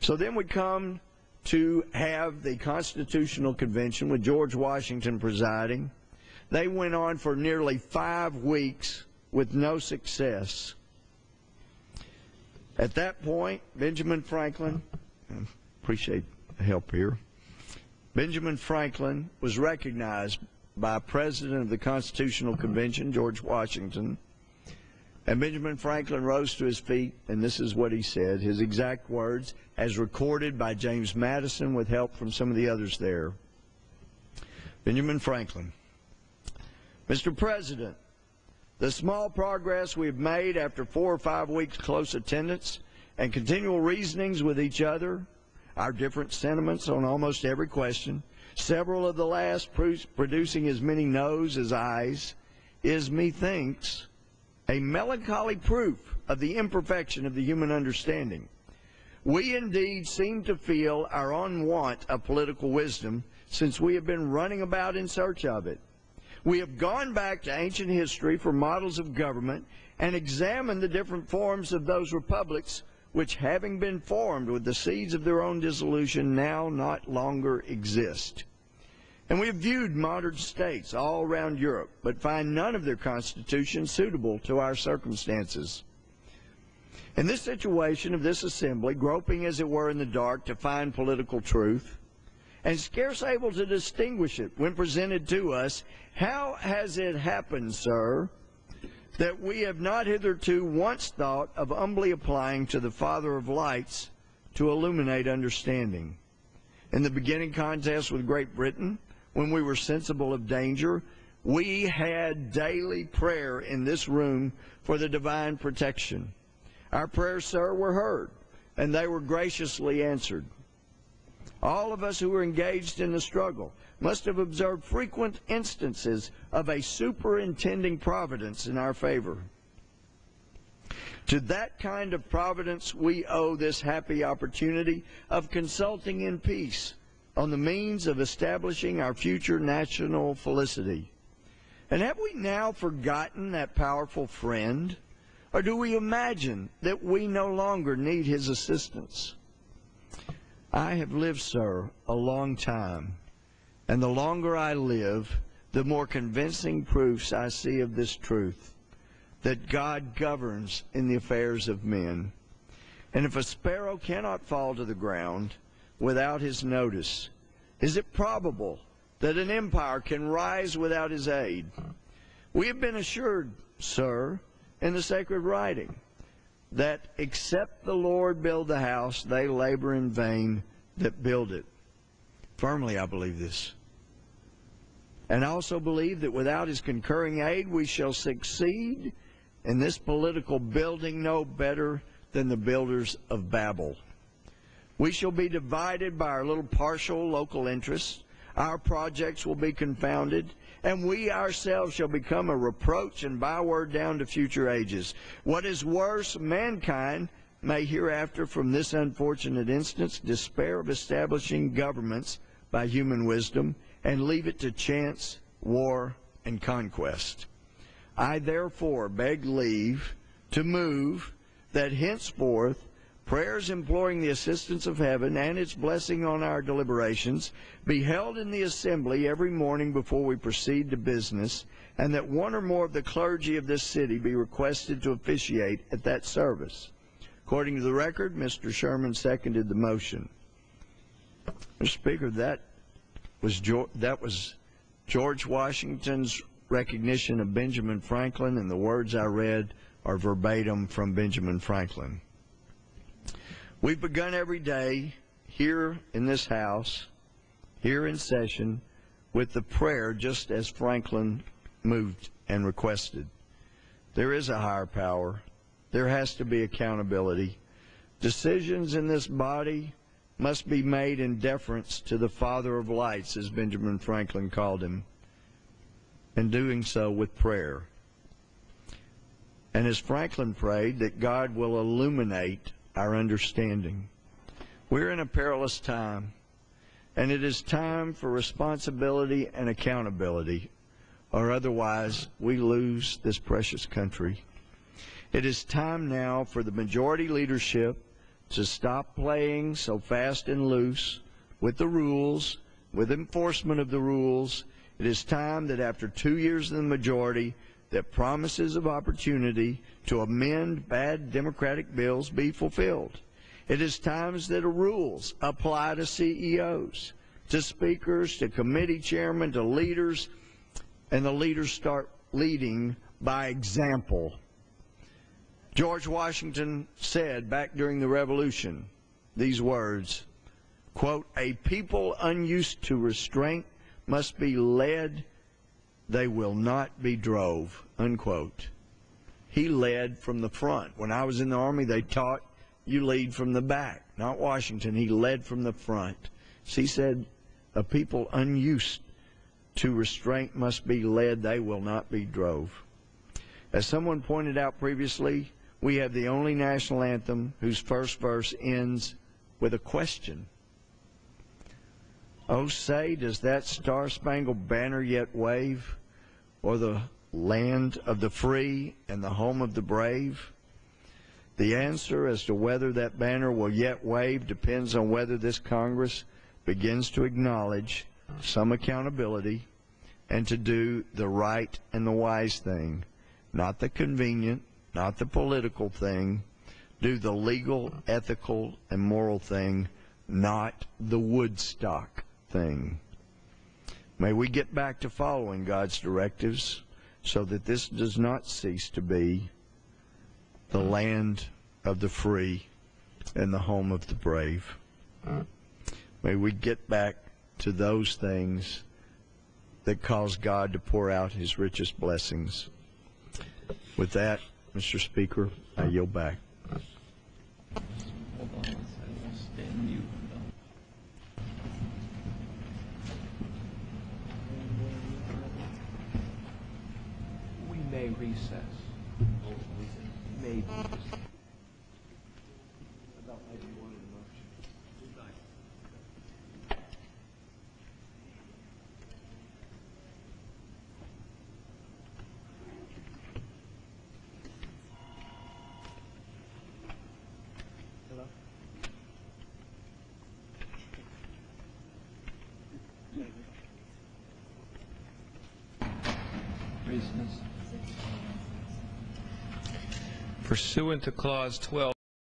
So then we come to have the Constitutional Convention with George Washington presiding. They went on for nearly 5 weeks with no success. At that point, Benjamin Franklin, I appreciate the help here, Benjamin Franklin was recognized by President of the Constitutional Convention, George Washington, and Benjamin Franklin rose to his feet, and this is what he said, his exact words, as recorded by James Madison with help from some of the others there. Benjamin Franklin: Mr. President, the small progress we've made after 4 or 5 weeks' close attendance and continual reasonings with each other, our different sentiments on almost every question, several of the last producing as many noes as ayes, is, methinks, a melancholy proof of the imperfection of the human understanding. We indeed seem to feel our own want of political wisdom, since we have been running about in search of it. We have gone back to ancient history for models of government and examined the different forms of those republics which, having been formed with the seeds of their own dissolution, now not longer exist. And we have viewed modern states all around Europe, but find none of their constitutions suitable to our circumstances. In this situation of this assembly, groping as it were in the dark to find political truth, and scarce able to distinguish it when presented to us, how has it happened, sir, that we have not hitherto once thought of humbly applying to the Father of lights to illuminate understanding? In the beginning contest with Great Britain, when we were sensible of danger, we had daily prayer in this room for the divine protection. Our prayers, sir, were heard, and they were graciously answered. All of us who were engaged in the struggle must have observed frequent instances of a superintending providence in our favor. To that kind of providence we owe this happy opportunity of consulting in peace on the means of establishing our future national felicity. And have we now forgotten that powerful friend, or do we imagine that we no longer need his assistance? I have lived, sir, a long time, and the longer I live, the more convincing proofs I see of this truth, that God governs in the affairs of men. And if a sparrow cannot fall to the ground without his notice, is it probable that an empire can rise without his aid? We have been assured, sir, in the sacred writing, that except the Lord build the house, they labor in vain that build it. Firmly I believe this. And I also believe that without his concurring aid, we shall succeed in this political building no better than the builders of Babel. We shall be divided by our little partial local interests. Our projects will be confounded, and we ourselves shall become a reproach and byword down to future ages. What is worse, mankind may hereafter from this unfortunate instance despair of establishing governments by human wisdom and leave it to chance, war, and conquest. I therefore beg leave to move that henceforth prayers imploring the assistance of heaven and its blessing on our deliberations be held in the assembly every morning before we proceed to business, and that one or more of the clergy of this city be requested to officiate at that service. According to the record, Mr. Sherman seconded the motion. Mr. Speaker, that was George Washington's recognition of Benjamin Franklin, and the words I read are verbatim from Benjamin Franklin. We've begun every day here in this house, here in session, with the prayer just as Franklin moved and requested. There is a higher power. There has to be accountability. Decisions in this body must be made in deference to the Father of lights, as Benjamin Franklin called him, and doing so with prayer. And as Franklin prayed, that God will illuminate our understanding. We're in a perilous time, and it is time for responsibility and accountability, or otherwise we lose this precious country. It is time now for the majority leadership to stop playing so fast and loose with the rules, with enforcement of the rules. It is time that after 2 years in the majority, that promises of opportunity to amend bad Democratic bills be fulfilled. It is times that the rules apply to CEOs, to speakers, to committee chairmen, to leaders, and the leaders start leading by example. George Washington said back during the Revolution these words, quote, "A people unused to restraint must be led, they will not be drove," unquote. He led from the front. When I was in the Army, they taught you lead from the back. Not Washington. He led from the front. So he said, "A people unused to restraint must be led, they will not be drove." As someone pointed out previously, we have the only national anthem whose first verse ends with a question. Oh, say, does that star-spangled banner yet wave o'er the land of the free and the home of the brave? The answer as to whether that banner will yet wave depends on whether this Congress begins to acknowledge some accountability and to do the right and the wise thing, not the convenient, not the political thing. Do the legal, ethical, and moral thing, not the Woodstock thing. May we get back to following God's directives so that this does not cease to be the land of the free and the home of the brave. May we get back to those things that cause God to pour out his richest blessings. With that, Mr. Speaker, I yield back. Hold on one second. I'll stay in mute. We may recess. Maybe. Pursuant to Clause 12